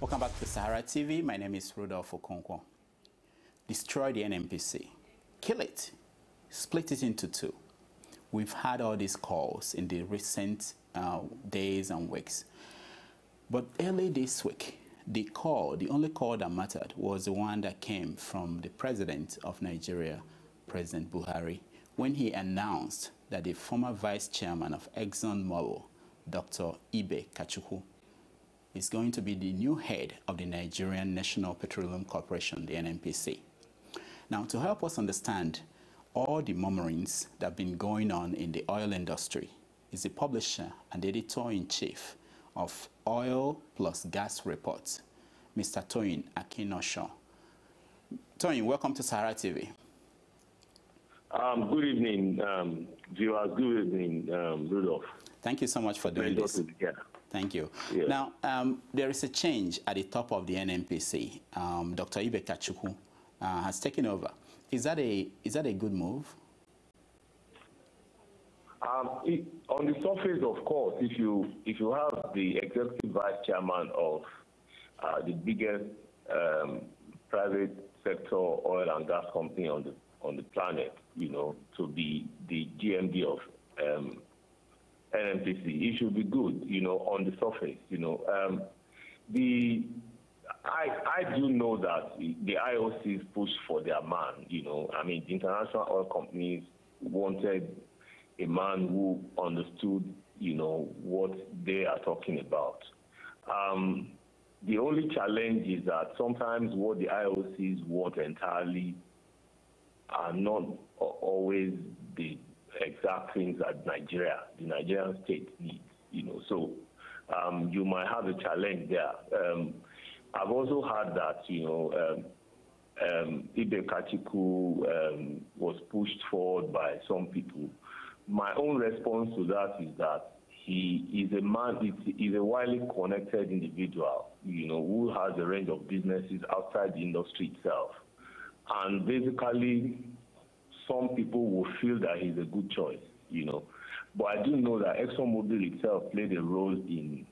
Welcome back to SaharaTV. My name is Rudolf Okonkwo. Destroy the NNPC. Kill it. Split it into two. We've had all these calls in the recent days and weeks. But early this week, the only call that mattered was the one that came from the president of Nigeria, President Buhari, when he announced that the former vice chairman of ExxonMobil, Dr. Ibe Kachukwu, is going to be the new head of the Nigerian National Petroleum Corporation, the NNPC. Now, to help us understand all the murmurings that have been going on in the oil industry is the publisher and editor-in-chief of Oil Plus Gas Reports, Mr. Toyin Akinosho. Toyin, welcome to SaharaTV. Good evening, viewers. Good evening, Rudolf. Thank you so much for doing this. Thank you. Yeah. Now, there is a change at the top of the NNPC. Dr. Ibe Kachukwu has taken over. Is that a good move? On the surface, of course, if you have the executive vice chairman of the biggest private sector oil and gas company on the planet, to be the GMD of NNPC, it should be good, on the surface, I do know that the IOCs pushed for their man, I mean, the international oil companies wanted a man who understood, what they are talking about. The only challenge is that sometimes what the IOCs want entirely are not always the exact things that the Nigerian state needs, so you might have a challenge there. I've also heard that, Ibe Kachukwu was pushed forward by some people. My own response to that is that he is a man, he's a widely connected individual, who has a range of businesses outside the industry itself. And basically, some people will feel that he's a good choice, But I do know that ExxonMobil itself played a role in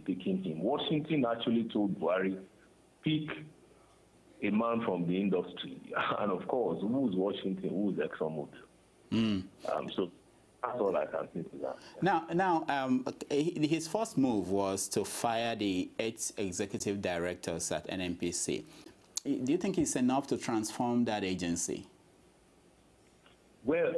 picking him. Washington actually told Buhari, pick a man from the industry. And of course, who's Washington? Who's ExxonMobil? So that's all I can say to that. Now, his first move was to fire the 8 executive directors at NNPC. Do you think it's enough to transform that agency? Well,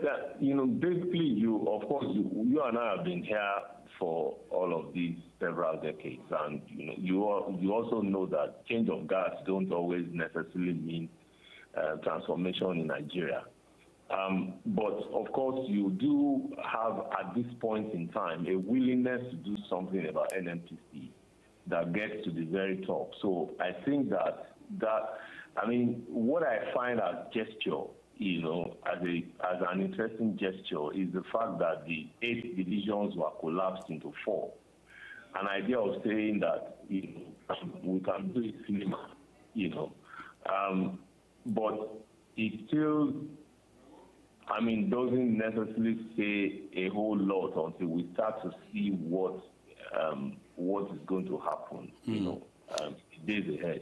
basically, you and I have been here for all of these several decades, and you also know that change of guards don't always necessarily mean transformation in Nigeria. But of course, you do have at this point in time a willingness to do something about NNPC that gets to the very top. So I think that what I find as gesture, as an interesting gesture, is the fact that the 8 divisions were collapsed into 4. An idea of saying that we can do it cinema, but it still, doesn't necessarily say a whole lot until we start to see what is going to happen, days ahead.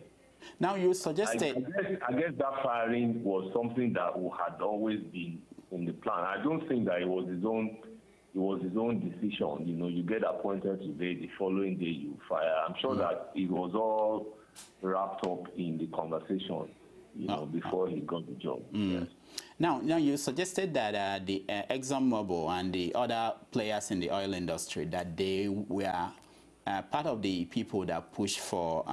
Now, you suggested... I guess that firing was something that had always been in the plan. I don't think that it was his own decision. You get appointed today, the following day you fire. I'm sure that it was all wrapped up in the conversation, before he got the job. Yes. Now, you suggested that the ExxonMobil and the other players in the oil industry, that they were part of the people that pushed for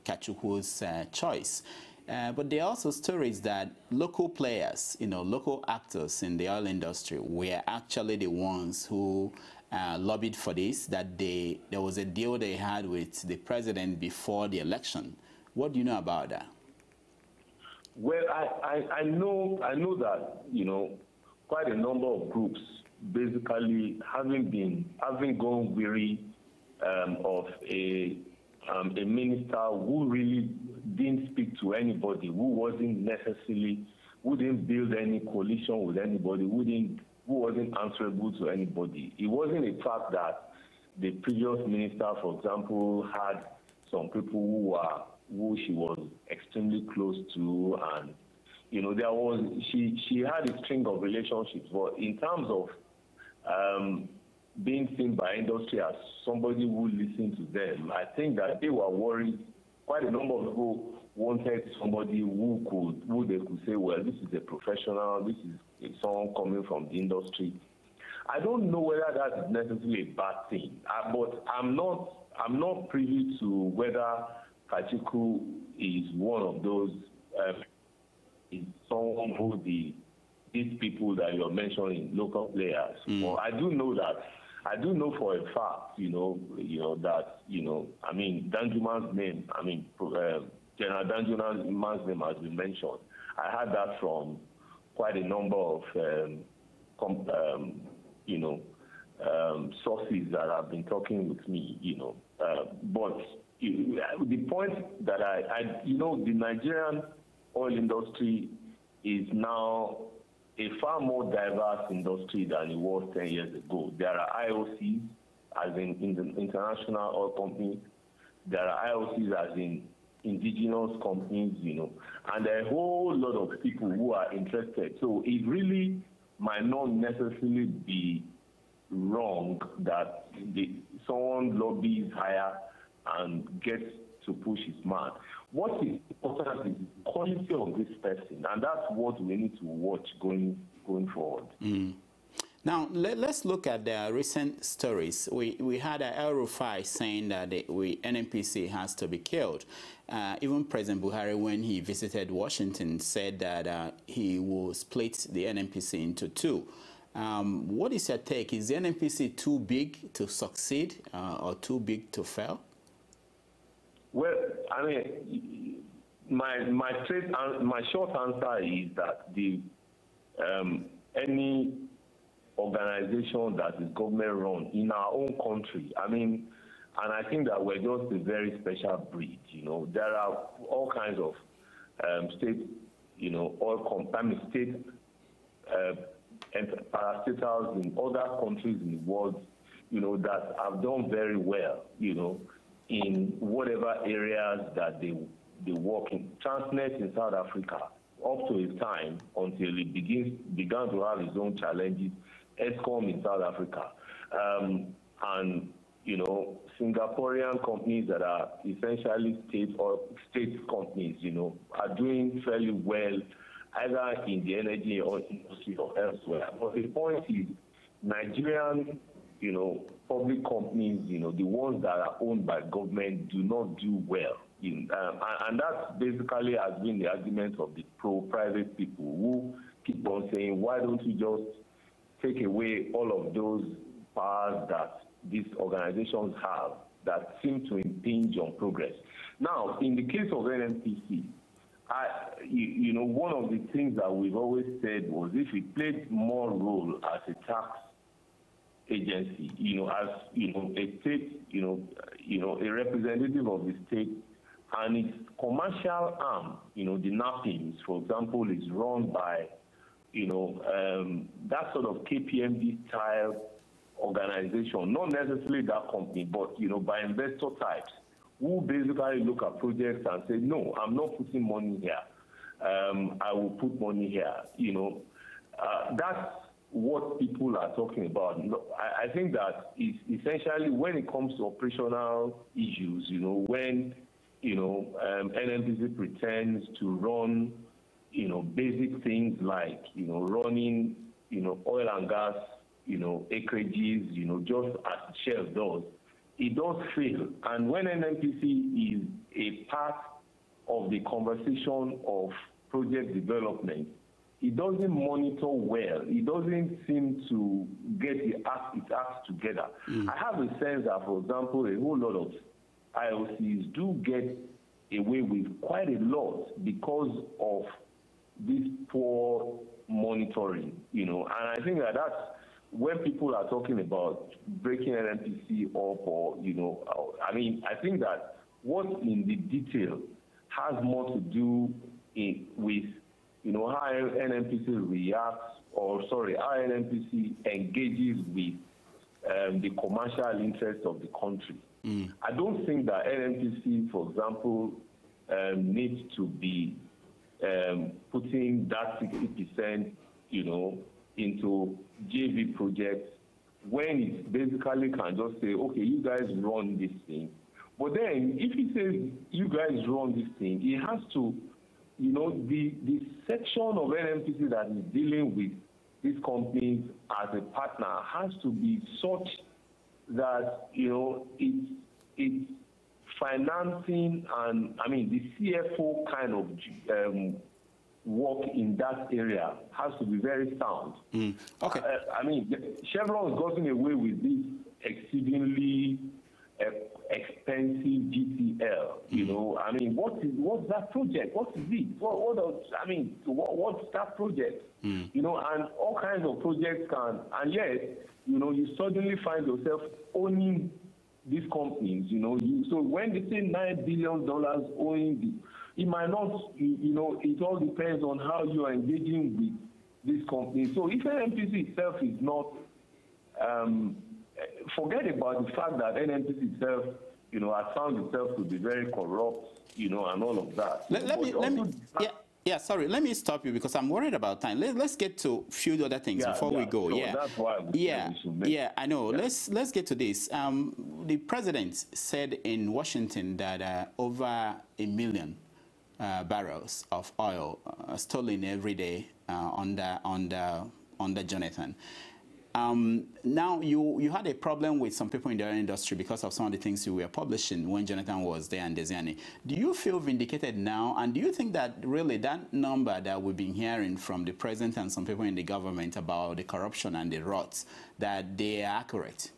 Kachukwu's choice. But there are also stories that local players, local actors in the oil industry were actually the ones who lobbied for this, that there was a deal they had with the president before the election. What do you know about that? Well, I know that, quite a number of groups, basically having gone weary of a minister who really didn't speak to anybody, who didn't build any coalition with anybody, who wasn't answerable to anybody. It wasn't a fact that the previous minister, for example, had some people who she was extremely close to, and she had a string of relationships. But in terms of being seen by industry as somebody who listened to them, I think that they were worried. Quite a number of people wanted somebody who they could say, well, this is a professional, this is someone coming from the industry. I don't know whether that is necessarily a bad thing, but I'm not privy to whether Kachiku is one of those, is someone who these people that you're mentioning, local players. Well, I do know for a fact, that, I mean, Danjuman's name, General Danjuman's name has been mentioned. I had that from quite a number of, sources that have been talking with me, but the point that the Nigerian oil industry is now a far more diverse industry than it was 10 years ago. There are IOCs, as in international oil companies. There are IOCs, as in indigenous companies, and there are a whole lot of people who are interested. So it really might not necessarily be wrong that someone lobbies higher and gets to push his man. What is important is the quality of this person, and that's what we need to watch going forward. Now, let's look at the recent stories. We had El Rufai saying that the NNPC has to be killed. Even President Buhari, when he visited Washington, said that he will split the NNPC into two. What is your take? Is the NNPC too big to succeed or too big to fail? Well, I mean, my short answer is that any organization that is government-run in our own country, and I think that we're just a very special breed. There are all kinds of state, state and parastatals in other countries in the world, that have done very well, in whatever areas that they work in. Transnet in South Africa, up to a time until it began to have its own challenges. ESCOM in South Africa, and Singaporean companies that are essentially state companies, are doing fairly well, either in the energy or industry or elsewhere. But the point is, Nigerian, public companies, the ones that are owned by government, do not do well. And that basically has been the argument of the pro-private people who keep on saying, why don't you just take away all of those powers that these organizations have that seem to impinge on progress. Now, in the case of NNPC, one of the things that we've always said was if it played more role as a tax agency, as a state, a representative of the state, and its commercial arm, the NAPIMS, for example, is run by that sort of KPMG style organization, not necessarily that company, but by investor types who basically look at projects and say, no, I'm not putting money here. I will put money here. That's what people are talking about. I think that essentially when it comes to operational issues, when NNPC pretends to run basic things like, running, oil and gas, acreages, just as Shell does, it does fail. And when NNPC is a part of the conversation of project development, it doesn't monitor well. It doesn't seem to get its acts together. I have a sense that, for example, a whole lot of IOCs do get away with quite a lot because of this poor monitoring, and I think that that's when people are talking about breaking NNPC up, or I think that what in the detail has more to do with how NNPC reacts, how NNPC engages with the commercial interest of the country. I don't think that NNPC, for example, needs to be putting that 60%, into JV projects when it basically can just say, okay, you guys run this thing. But then if he says you guys run this thing, he has to, the section of NNPC that is dealing with these companies as a partner has to be such that, it's financing and, the CFO kind of work in that area has to be very sound. Okay. Chevron has gotten away with this exceedingly expensive GTL. What's that project? What is it? What's that project? And all kinds of projects can, and yet, you suddenly find yourself owning these companies. So when they say $9 billion owing, it might not. It all depends on how you are engaging with these companies. So if NNPC itself is not, forget about the fact that NNPC itself, has found itself to be very corrupt, and all of that. Let me stop you because I'm worried about time. Let's get to a few other things before we go. So that's why I know. Let's get to this. The president said in Washington that over 1 million barrels of oil stolen every day under Jonathan. Now, you had a problem with some people in the oil industry because of some of the things you were publishing when Jonathan was there and Desiani. Do you feel vindicated now? And do you think that really that number that we've been hearing from the president and some people in the government about the corruption and the rots, that they are accurate?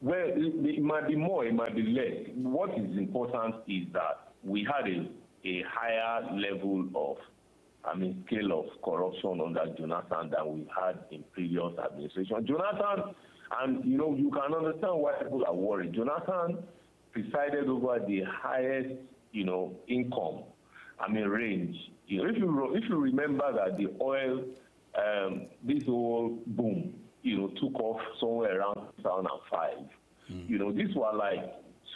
Well, it might be more, it might be less. What is important is that we had a higher level of scale of corruption under Jonathan than we've had in previous administration. Jonathan, and you can understand why people are worried. Jonathan presided over the highest, income, range. If you remember that the oil, this whole boom, took off somewhere around 2005. These were like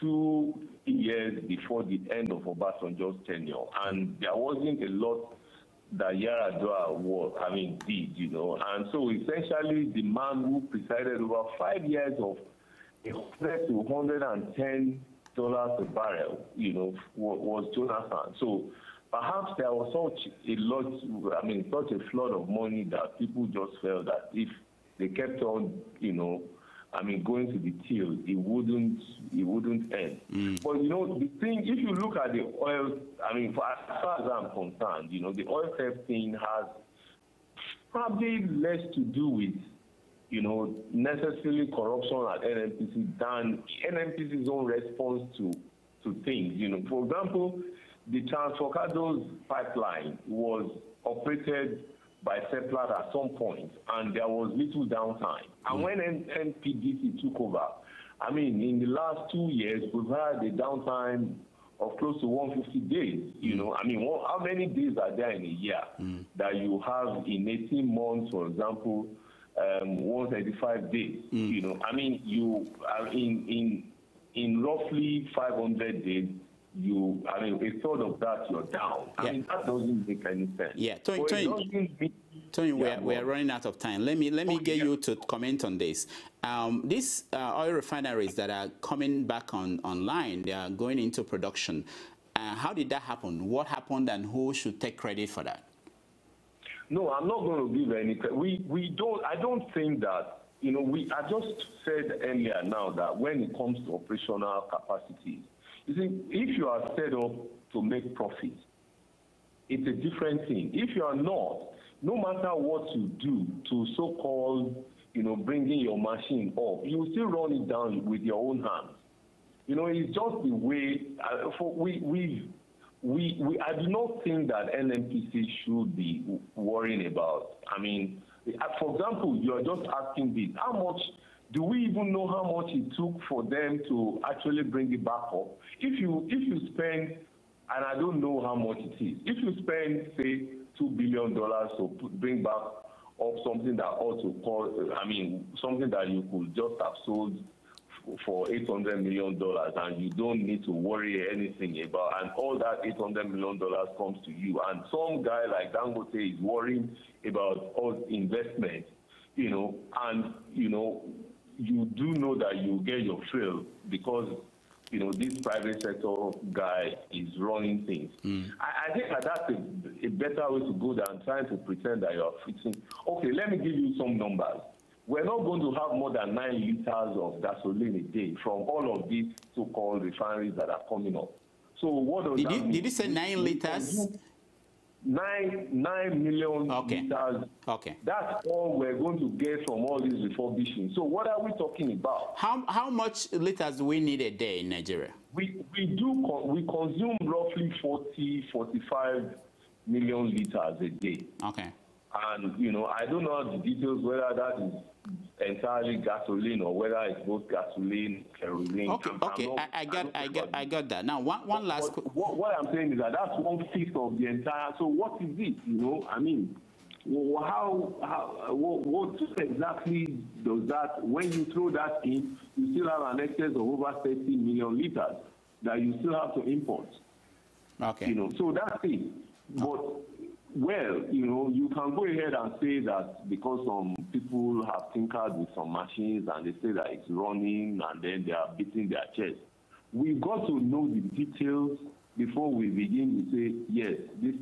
2 years before the end of Obasanjo's tenure, and there wasn't a lot that Yar'Adua did, and so essentially the man who presided over 5 years of $100 to $110 a barrel, was Jonathan. So perhaps there was such a flood of money that people just felt that if they kept on, going to the till, it wouldn't end. But the thing, if you look at the oil, as far as I'm concerned, the oil theft thing has probably less to do with, necessarily corruption at NNPC than NNPC's own response to things. For example, the Transforcados pipeline was operated by Seplat at some point, and there was little downtime. And when NPDC took over, in the last 2 years, we've had a downtime of close to 150 days. How many days are there in a year that you have in 18 months, for example, 135 days? In roughly 500 days, a third of that you're down. That doesn't make any sense. Yeah, Tony, we are running out of time. Let me get you to comment on this. These oil refineries that are coming back online, they are going into production. How did that happen? What happened, and who should take credit for that? No, I'm not going to give any credit. I don't think that, I just said earlier now that when it comes to operational capacity, you see, if you are set up to make profit, it's a different thing. If you are not, no matter what you do to so-called, bringing your machine up, you will still run it down with your own hands. It's just the way, I do not think that NNPC should be worrying about. For example, you are just asking this, how much, do we even know how much it took for them to actually bring it back up? If you spend, and I don't know how much it is, if you spend, say, $2 billion to bring back of something that ought to call, something that you could just have sold for $800 million, and you don't need to worry anything about, and all that $800 million comes to you. And some guy like Dangote is worrying about all investment, and, you do know that you get your fill because, this private sector guy is running things. I think that's a better way to go than trying to pretend that you're fixing. Okay, let me give you some numbers. We're not going to have more than 9 liters of gasoline a day from all of these so-called refineries that are coming up. So what does that mean? Did you say 9 liters? 9 million liters. Okay. That's all we're going to get from all these refurbishing. So what are we talking about? How much liters do we need a day in Nigeria? We consume roughly 45 million liters a day. Okay. And I don't know the details whether that is entirely gasoline or whether it's both gasoline, kerosene. Okay. I got that. Now one last. What I'm saying is that that's 1/5 of the entire. So what is it? What exactly does that? When you throw that in, you still have an excess of over 30 million liters that you still have to import. Okay. So that's it. But well, you can go ahead and say that because some people have tinkered with some machines and they say that it's running and then they are beating their chest. We've got to know the details before we begin to say, yes, this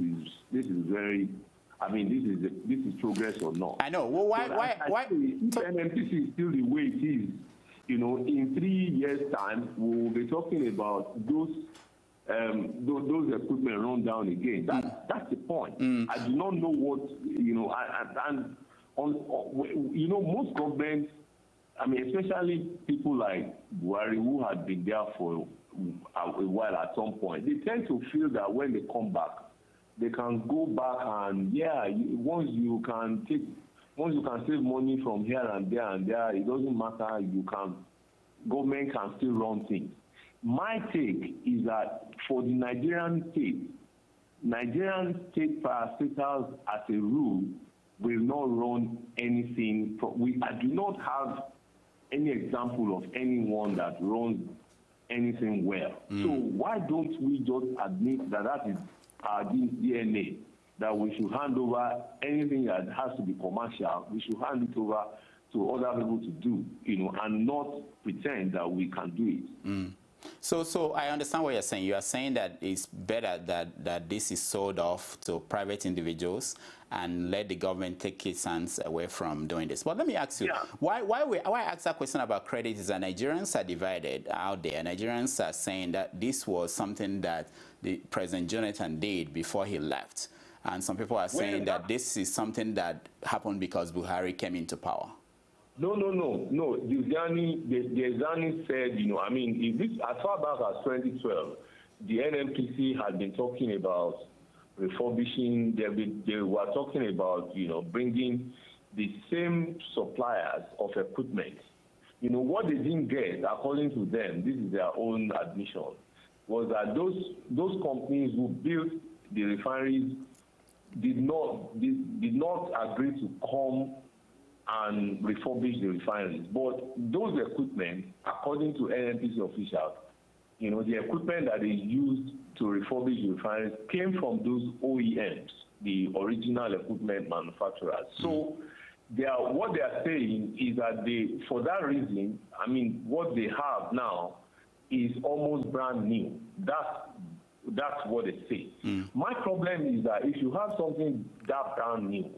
is very, this is progress or not. I know. Well, why? If NNPC is still the way it is, in 3 years' time, we'll be talking about those equipment run down again. That's the point. I do not know what, most governments, especially people like Buhari, who had been there for a while at some point, they tend to feel that when they come back, they can go back and, once you can save money from here and there, it doesn't matter, government can still run things. My take is that for the Nigerian state parastatals as a rule will not run anything. I do not have any example of anyone that runs anything well. So why don't we just admit that that is our DNA, that we should hand over anything that has to be commercial, we should hand it over to other people to do, and not pretend that we can do it. So I understand what you're saying. You are saying that it's better that this is sold off to private individuals and let the government take its hands away from doing this. But let me ask you, why I ask that question about credit is that Nigerians are divided out there. Nigerians are saying that this was something that the President Jonathan did before he left. And some people are saying that this is something that happened because Buhari came into power. No. The Zani said, if this, as far back as 2012, the NNPC had been talking about refurbishing. They were talking about, bringing the same suppliers of equipment. What they didn't get, according to them, this is their own admission, was that those companies who built the refineries did not agree to come and refurbish the refineries. But those equipment, according to NNPC officials, the equipment that they used to refurbish the refineries came from those OEMs, the original equipment manufacturers. So what they are saying is that for that reason, what they have now is almost brand new. That's what they say. My problem is that if you have something that brand new,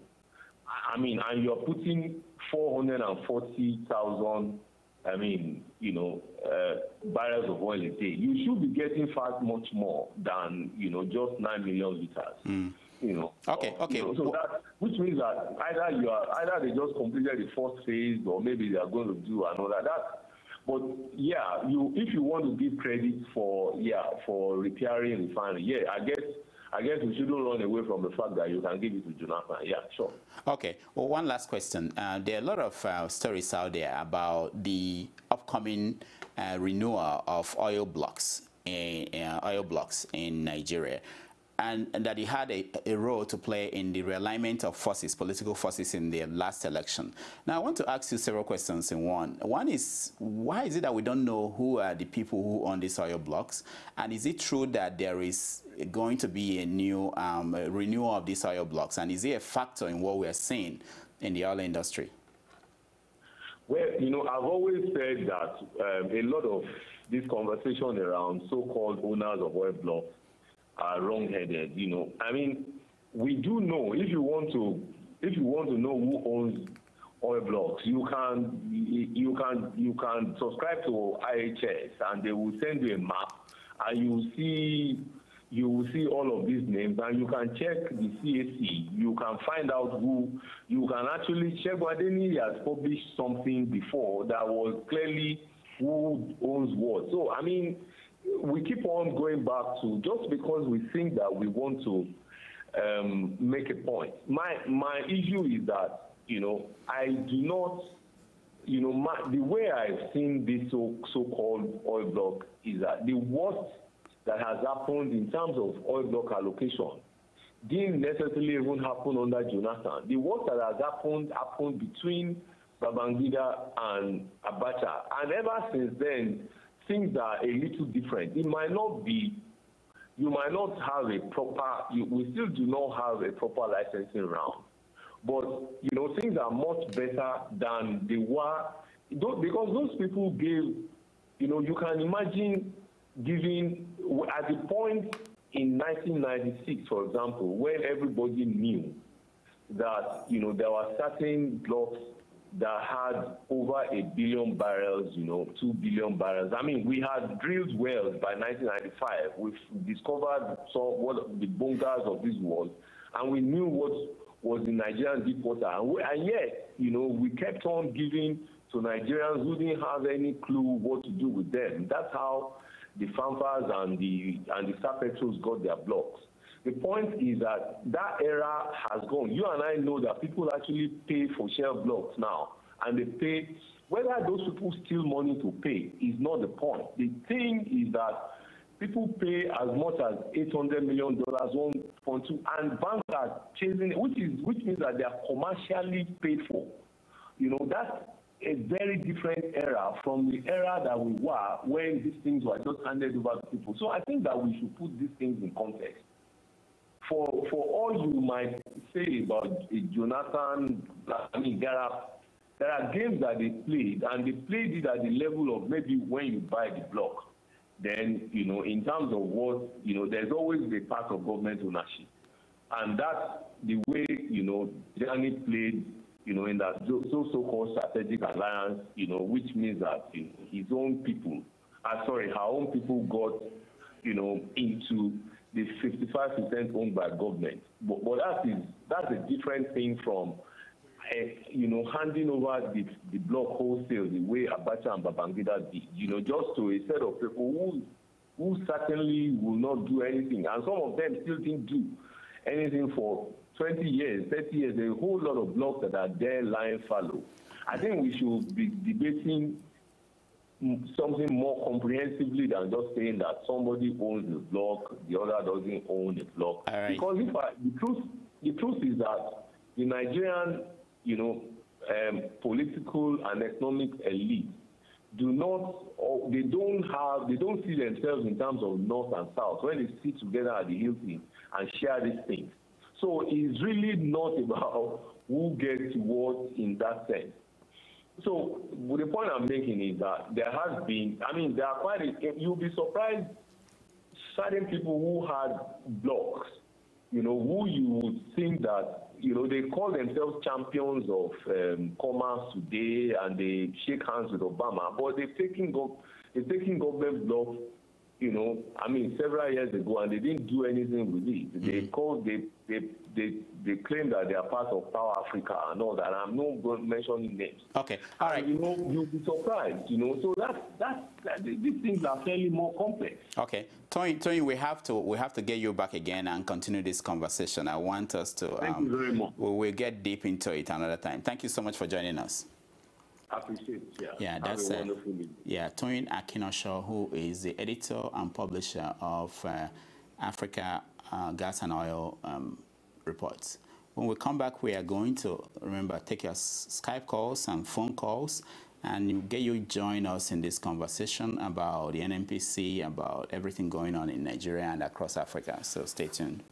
and you're putting 440,000, barrels of oil a day, you should be getting far much more than, just 9 million liters. Okay. So that, which means that either they just completed the first phase, or maybe they are going to do another. But if you want to give credit for repairing refinery, I guess we shouldn't run away from the fact that you can give it to Jonathan. Yeah, sure. Okay. Well, one last question. There are a lot of stories out there about the upcoming renewal of oil blocks in Nigeria. and that he had a role to play in the realignment of forces, political forces in the last election. Now, I want to ask you several questions in one. One is, why is it that we don't know who are the people who own these oil blocks? And is it true that there is going to be a new renewal of these oil blocks? And is it a factor in what we are seeing in the oil industry? Well, you know, I've always said that a lot of this conversation around so-called owners of oil blocks are wrong-headed. You know, I mean, we do know, if you want to know who owns oil blocks, you can subscribe to IHS, and they will send you a map, and you will see all of these names, and you can check the CAC. You can find out who. You can actually check. Guadeni has published something before that was clearly who owns what. So, I mean, we keep on going back to, just because we think that we want to make a point. My issue is that, you know, I do not, you know, the way I've seen this so-called oil block is that the worst that has happened in terms of oil block allocation didn't necessarily even happen under Jonathan. The worst that has happened between Babangida and Abacha. And ever since then, things are a little different. It might not be, you might not have a proper, we still do not have a proper licensing round. But, you know, things are much better than they were, because those people gave, you know, you can imagine giving, at the point in 1996, for example, when everybody knew that, you know, there were certain blocks that had over 1 billion barrels, you know, 2 billion barrels. I mean, we had drilled wells by 1995. We've discovered what the bunkers of this was, and we knew what was in Nigerian deep water. And yet, you know, we kept on giving to Nigerians who didn't have any clue what to do with them. That's how the Famfas and the Sapetros got their blocks. The point is that that era has gone. You and I know that people actually pay for share blocks now, and they pay. Whether those people steal money to pay is not the point. The thing is that people pay as much as $800 million, 1.2, and banks are chasing it, which means that they are commercially paid for. You know, that's a very different era from the era that we were when these things were just handed over to people. So I think that we should put these things in context. For all you might say about Jonathan, I mean, there are games that they played, and they played it at the level of maybe when you buy the block. Then, you know, in terms of what, you know, there's always a part of government ownership. And that's the way, you know, Gianni played, you know, in that so-called strategic alliance, you know, which means that, you know, his own people, her own people got, you know, into the 55% owned by government. But that's a different thing from, you know, handing over the block wholesale the way Abacha and Babangida did, you know, just to a set of people who certainly will not do anything. And some of them still didn't do anything for 20 years, 30 years. There's a whole lot of blocks that are there lying fallow. I think we should be debating something more comprehensively than just saying that somebody owns the block, the other doesn't own the block. All right. Because the truth is that the Nigerian, you know, political and economic elite they don't see themselves in terms of North and South when they sit together at the Hilton and share these things. So it's really not about who gets what in that sense. So the point I'm making is that there has been, I mean, there are you'll be surprised, certain people who had blocks, you know, who you would think that, you know, they call themselves champions of commerce today, and they shake hands with Obama, but they've taken government blocks, you know, I mean, several years ago, and they didn't do anything with it. They claim that they are part of Power Africa and all that. I'm not going to mention names. Okay, all right. And, you know, you'll be surprised, you know. So these things are fairly more complex. Okay, Toyin, we have to get you back again and continue this conversation. I want us to. Thank you very much. We'll get deep into it another time. Thank you so much for joining us. I appreciate it. Yeah, that's a wonderful meeting. Yeah, Toyin Akinosho, who is the editor and publisher of Africa gas and oil reports. When we come back, we are going to, remember, take your Skype calls and phone calls, and get you join us in this conversation about the NNPC, about everything going on in Nigeria and across Africa. So stay tuned.